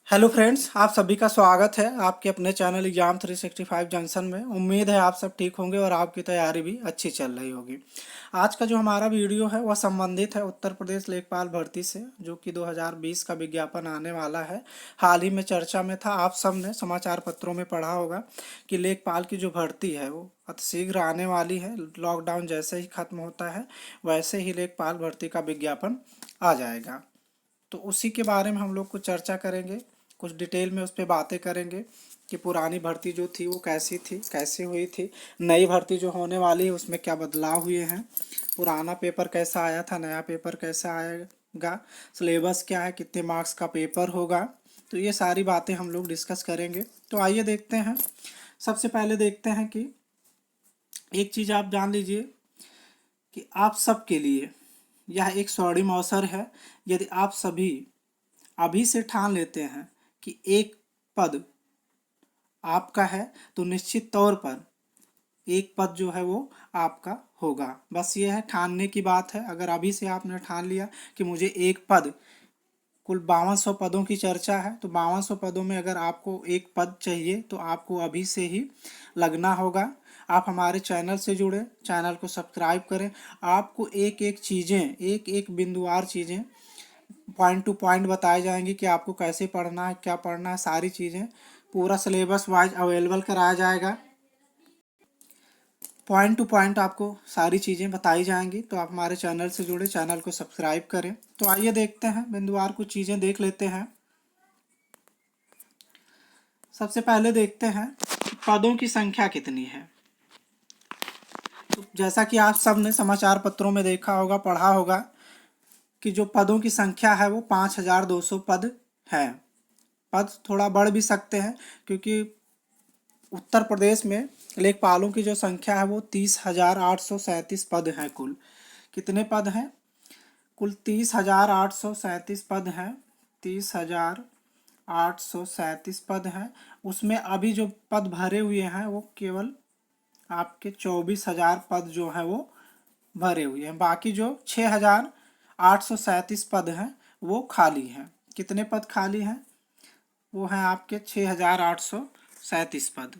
Hello friends, आप सभी का स्वागत है आपके अपने चैनल एग्जाम 365 जंक्शन में। उम्मीद है आप सब ठीक होंगे और आपकी तैयारी भी अच्छी चल रही होगी। आज का जो हमारा वीडियो है वह संबंधित है उत्तर प्रदेश लेखपाल भर्ती से, जो कि 2020 का विज्ञापन आने वाला है। हाल ही में चर्चा में था, आप सब ने समाचार पत्रों में पढ़ा होगा कि लेखपाल की जो भर्ती है वो अतिशीघ्र आने वाली है। लॉकडाउन जैसे ही खत्म होता है वैसे ही लेखपाल भर्ती का विज्ञापन आ जाएगा। तो उसी के बारे में हम लोग कुछ चर्चा करेंगे, कुछ डिटेल में उस पर बातें करेंगे कि पुरानी भर्ती जो थी वो कैसी थी, कैसे हुई थी, नई भर्ती जो होने वाली है उसमें क्या बदलाव हुए हैं, पुराना पेपर कैसा आया था, नया पेपर कैसा आएगा, सिलेबस क्या है, कितने मार्क्स का पेपर होगा। तो ये सारी बातें हम लोग डिस्कस करेंगे। तो आइए देखते हैं। सबसे पहले देखते हैं कि एक चीज़ आप जान लीजिए कि आप सब के लिए यह एक स्वर्णिम अवसर है। यदि आप सभी अभी से ठान लेते हैं कि एक पद आपका है तो निश्चित तौर पर एक पद जो है वो आपका होगा। बस ये है, ठानने की बात है। अगर अभी से आपने ठान लिया कि मुझे एक पद, कुल 5200 पदों की चर्चा है, तो 5200 पदों में अगर आपको एक पद चाहिए तो आपको अभी से ही लगना होगा। आप हमारे चैनल से जुड़े, चैनल को सब्सक्राइब करें। आपको एक एक चीज़ें, एक एक बिंदुवार चीज़ें पॉइंट टू पॉइंट बताए जाएंगे कि आपको कैसे पढ़ना है, क्या पढ़ना है, सारी चीज़ें पूरा सिलेबस वाइज अवेलेबल कराया जाएगा। पॉइंट टू पॉइंट आपको सारी चीज़ें बताई जाएंगी। तो आप हमारे चैनल से जुड़े, चैनल को सब्सक्राइब करें। तो आइए देखते हैं, बिंदुवार कुछ चीज़ें देख लेते हैं। सबसे पहले देखते हैं पदों की संख्या कितनी है। तो जैसा कि आप सब ने समाचार पत्रों में देखा होगा, पढ़ा होगा कि जो पदों की संख्या है वो 5200 पद है। पद थोड़ा बढ़ भी सकते हैं क्योंकि उत्तर प्रदेश में लेखपालों की जो संख्या है वो 30,837 पद हैं। कुल कितने पद हैं? कुल 30,837 पद हैं। 30,837 पद हैं। उसमें अभी जो पद भरे हुए हैं वो केवल आपके 24,000 पद जो है वो भरे हुए हैं। बाकी जो 6,837 पद हैं वो खाली हैं। कितने पद खाली हैं? वो हैं आपके 6,837 पद।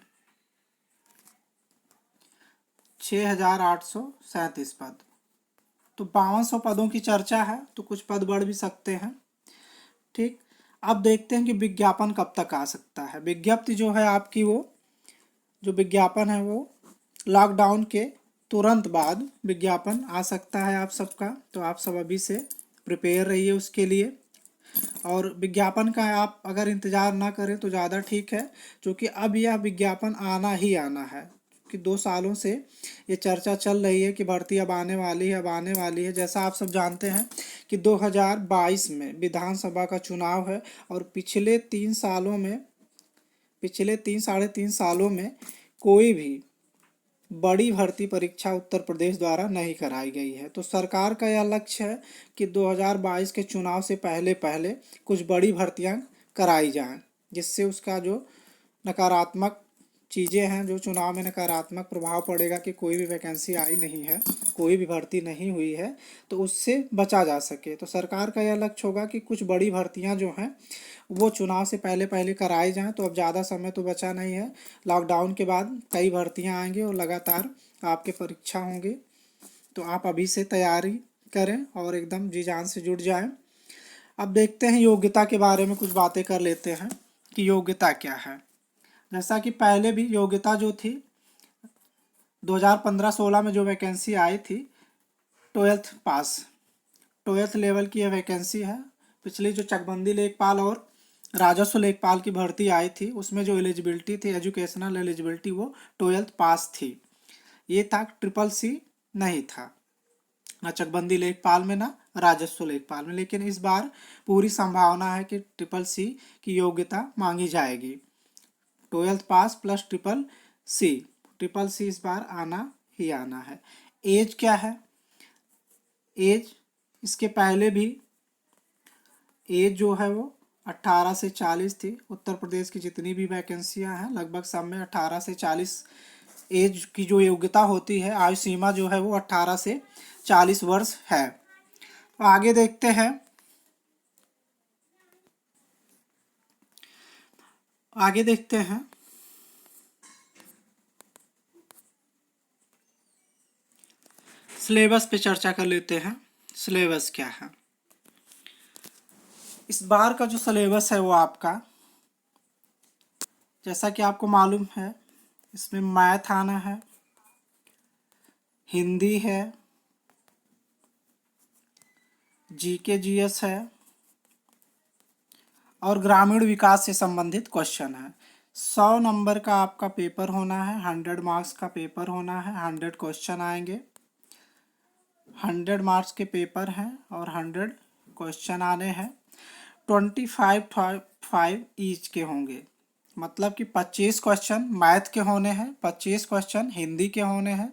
6,837 पद। तो 5200 पदों की चर्चा है, तो कुछ पद बढ़ भी सकते हैं। ठीक, अब देखते हैं कि विज्ञापन कब तक आ सकता है। विज्ञप्ति जो है आपकी, वो जो विज्ञापन है वो लॉकडाउन के तुरंत बाद विज्ञापन आ सकता है आप सबका। तो आप सब अभी से प्रिपेयर रहिए उसके लिए। और विज्ञापन का आप अगर इंतज़ार ना करें तो ज़्यादा ठीक है, क्योंकि अब यह विज्ञापन आना ही आना है। कि 2 सालों से ये चर्चा चल रही है कि भर्ती अब आने वाली है, अब आने वाली है। जैसा आप सब जानते हैं कि 2022 में विधानसभा का चुनाव है और पिछले 3 साढ़े 3 सालों में कोई भी बड़ी भर्ती परीक्षा उत्तर प्रदेश द्वारा नहीं कराई गई है। तो सरकार का यह लक्ष्य है कि 2022 के चुनाव से पहले पहले कुछ बड़ी भर्तियां कराई जाएं, जिससे उसका जो नकारात्मक चीज़ें हैं, जो चुनाव में नकारात्मक प्रभाव पड़ेगा कि कोई भी वैकेंसी आई नहीं है, कोई भी भर्ती नहीं हुई है, तो उससे बचा जा सके। तो सरकार का यह लक्ष्य होगा कि कुछ बड़ी भर्तियां जो हैं वो चुनाव से पहले पहले कराई जाएं। तो अब ज़्यादा समय तो बचा नहीं है। लॉकडाउन के बाद कई भर्तियां आएंगी और लगातार आपके परीक्षा होंगे। तो आप अभी से तैयारी करें और एकदम जी जान से जुट जाएं। अब देखते हैं योग्यता के बारे में कुछ बातें कर लेते हैं कि योग्यता क्या है। जैसा कि पहले भी योग्यता जो थी 2015-16 में जो वैकेंसी आई थी, 12th पास, 12th लेवल की यह वैकेंसी है। पिछली जो चकबंदी लेखपाल और राजस्व लेखपाल की भर्ती आई थी उसमें जो एलिजिबिलिटी थी, एजुकेशनल एलिजिबिलिटी, वो 12th पास थी। ये था, CCC नहीं था, ना चकबंदी लेखपाल में ना राजस्व लेखपाल में। लेकिन इस बार पूरी संभावना है कि CCC की योग्यता मांगी जाएगी। 12th पास प्लस CCC इस बार आना ही आना है। एज क्या है? एज इसके पहले भी एज जो है वो 18 से 40 थी। उत्तर प्रदेश की जितनी भी वैकेंसियां हैं लगभग सब में 18 से 40 एज की जो योग्यता होती है, आयु सीमा जो है वो 18 से 40 वर्ष है। तो आगे देखते हैं आगे देखते हैं। सिलेबस पे चर्चा कर लेते हैं। सिलेबस क्या है? इस बार का जो सिलेबस है वो आपका, जैसा कि आपको मालूम है, इसमें मैथ आना है, हिंदी है, जीके जीएस है और ग्रामीण विकास से संबंधित क्वेश्चन है। 100 नंबर का आपका पेपर होना है, 100 मार्क्स का पेपर होना है, 100 क्वेश्चन आएंगे, 100 मार्क्स के पेपर हैं और 100 क्वेश्चन आने हैं। 25 ईच के होंगे, मतलब कि 25 क्वेश्चन मैथ के होने हैं, 25 क्वेश्चन हिंदी के होने हैं,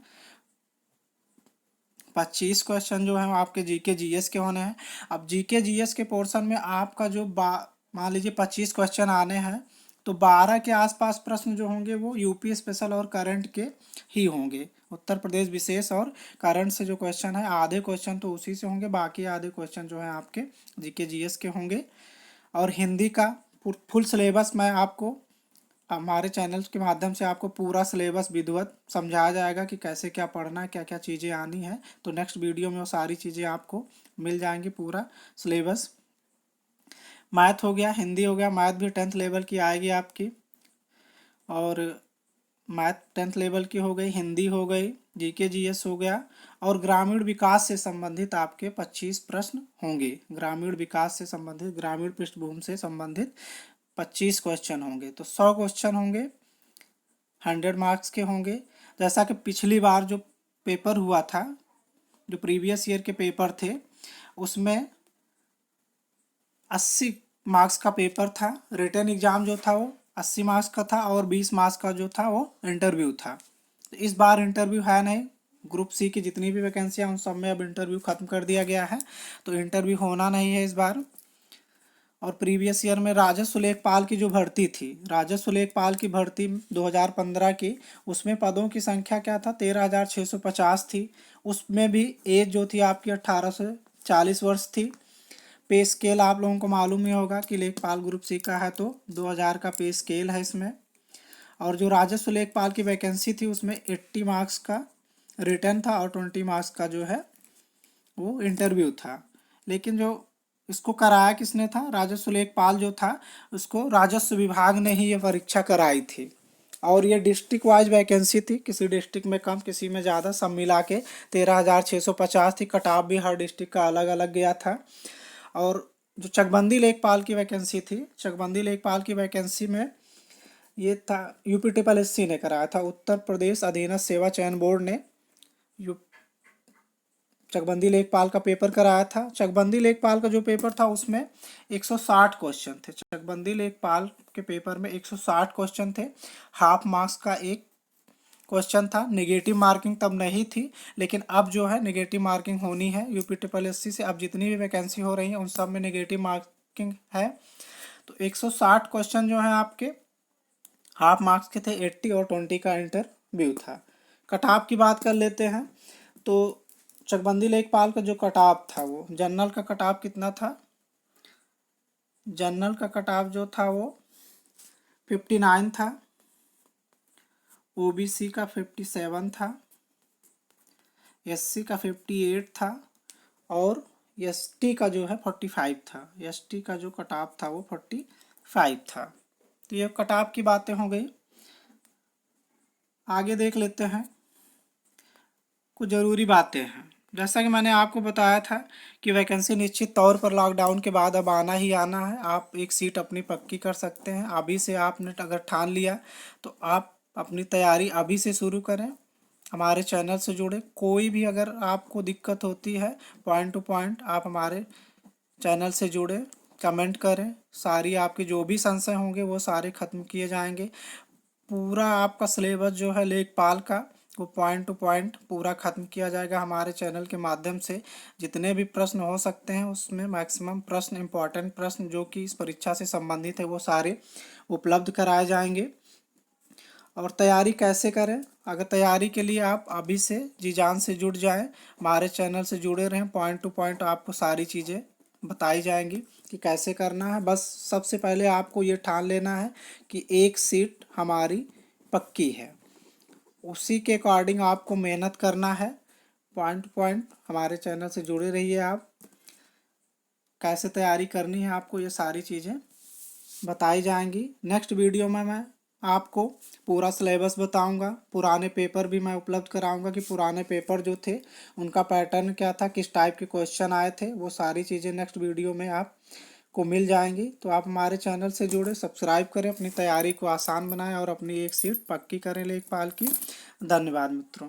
25 क्वेश्चन जो है आपके जीके जीएस के होने हैं। अब जीके जीएस के पोर्शन में आपका जो मान लीजिए 25 क्वेश्चन आने हैं, तो 12 के आसपास प्रश्न जो होंगे वो यूपी स्पेशल और करंट के ही होंगे। उत्तर प्रदेश विशेष और करंट से जो क्वेश्चन है, आधे क्वेश्चन तो उसी से होंगे, बाकी आधे क्वेश्चन जो है आपके जीके जीएस के होंगे। और हिंदी का फुल सिलेबस मैं आपको हमारे चैनल के माध्यम से आपको पूरा सिलेबस विधिवत समझाया जाएगा कि कैसे क्या पढ़ना है, क्या क्या चीज़ें आनी है। तो नेक्स्ट वीडियो में वो सारी चीज़ें आपको मिल जाएंगी, पूरा सिलेबस। मैथ हो गया, हिंदी हो गया, मैथ भी 10th लेवल की आएगी आपकी, और मैथ 10th लेवल की हो गई, हिंदी हो गई, जीके जीएस हो गया, और ग्रामीण विकास से संबंधित आपके 25 प्रश्न होंगे। ग्रामीण विकास से संबंधित, ग्रामीण पृष्ठभूमि से संबंधित 25 क्वेश्चन होंगे। तो 100 क्वेश्चन होंगे, 100 मार्क्स के होंगे। जैसा कि पिछली बार जो पेपर हुआ था, जो प्रीवियस ईयर के पेपर थे, उसमें 80 मार्क्स का पेपर था। रिटन एग्जाम जो था वो 80 मार्क्स का था और 20 मार्क्स का जो था वो इंटरव्यू था। तो इस बार इंटरव्यू है नहीं। ग्रुप सी की जितनी भी वैकेंसियाँ उन सब में अब इंटरव्यू खत्म कर दिया गया है, तो इंटरव्यू होना नहीं है इस बार। और प्रीवियस ईयर में राजस्व लेखपाल की जो भर्ती थी, राजस्व लेखपाल की भर्ती 2015 की, उसमें पदों की संख्या क्या था, 13,650 थी। उसमें भी एज जो थी आपकी 18 से 40 वर्ष थी। पे स्केल आप लोगों को मालूम ही होगा कि लेखपाल ग्रुप सी का है तो 2000 का पे स्केल है इसमें। और जो राजस्व लेखपाल की वैकेंसी थी उसमें 80 मार्क्स का रिटर्न था और 20 मार्क्स का जो है वो इंटरव्यू था। लेकिन जो इसको कराया किसने था, राजस्व लेखपाल जो था उसको राजस्व विभाग ने ही ये परीक्षा कराई थी। और ये डिस्ट्रिक्ट वाइज वैकेंसी थी, किसी डिस्ट्रिक्ट में कम किसी में ज़्यादा, सब मिला के 13,650 थी। कट ऑफ भी हर डिस्ट्रिक्ट का अलग अलग गया था। और जो चकबंदी लेखपाल की वैकेंसी थी, चकबंदी लेखपाल की वैकेंसी में ये था, यूपी ट्रिपल एससी ने कराया था, उत्तर प्रदेश अधीनस्थ सेवा चयन बोर्ड ने चकबंदी लेखपाल का पेपर कराया था। चकबंदी लेखपाल का जो पेपर था उसमें 160 क्वेश्चन थे। चकबंदी लेखपाल के पेपर में 160 क्वेश्चन थे। हाफ मार्क्स का एक क्वेश्चन था। नेगेटिव मार्किंग तब नहीं थी, लेकिन अब जो है नेगेटिव मार्किंग होनी है यूपी ट्रिपल एससी से। अब जितनी भी वैकेंसी हो रही है उन सब में नेगेटिव मार्किंग है। तो 160 क्वेश्चन जो है आपके हाफ मार्क्स के थे, 80 और 20 का इंटरव्यू था। कटऑफ की बात कर लेते हैं। तो चकबंदी लेखपाल का जो कटऑफ था, वो जनरल का कटऑफ कितना था, जनरल का कटऑफ जो था वो 59 था, ओबीसी का 57 था, एससी का 58 था और एसटी का जो है 45 था। एसटी का जो कटऑफ था वो 45 था। तो ये कटऑफ की बातें हो गई। आगे देख लेते हैं, कुछ ज़रूरी बातें हैं। जैसा कि मैंने आपको बताया था कि वैकेंसी निश्चित तौर पर लॉकडाउन के बाद अब आना ही आना है। आप एक सीट अपनी पक्की कर सकते हैं। अभी से आपने अगर ठान लिया तो आप अपनी तैयारी अभी से शुरू करें। हमारे चैनल से जुड़े, कोई भी अगर आपको दिक्कत होती है पॉइंट टू पॉइंट आप हमारे चैनल से जुड़े, कमेंट करें, सारी आपके जो भी संशय होंगे वो सारे ख़त्म किए जाएंगे। पूरा आपका सिलेबस जो है लेखपाल का वो पॉइंट टू पॉइंट पूरा ख़त्म किया जाएगा हमारे चैनल के माध्यम से। जितने भी प्रश्न हो सकते हैं उसमें मैक्सिमम प्रश्न, इम्पॉर्टेंट प्रश्न जो कि इस परीक्षा से संबंधित है वो सारे उपलब्ध कराए जाएंगे। और तैयारी कैसे करें, अगर तैयारी के लिए आप अभी से जी जान से जुड़ जाएं, हमारे चैनल से जुड़े रहें, पॉइंट टू पॉइंट आपको सारी चीज़ें बताई जाएंगी कि कैसे करना है। बस सबसे पहले आपको ये ठान लेना है कि एक सीट हमारी पक्की है, उसी के अकॉर्डिंग आपको मेहनत करना है। पॉइंट पॉइंट हमारे चैनल से जुड़े रहिए। आप कैसे तैयारी करनी है आपको ये सारी चीज़ें बताई जाएंगी। नेक्स्ट वीडियो में मैं आपको पूरा सिलेबस बताऊंगा, पुराने पेपर भी मैं उपलब्ध कराऊंगा कि पुराने पेपर जो थे उनका पैटर्न क्या था, किस टाइप के क्वेश्चन आए थे, वो सारी चीज़ें नेक्स्ट वीडियो में आपको मिल जाएंगी। तो आप हमारे चैनल से जुड़े, सब्सक्राइब करें, अपनी तैयारी को आसान बनाएं और अपनी एक सीट पक्की करें लेखपाल की। धन्यवाद मित्रों।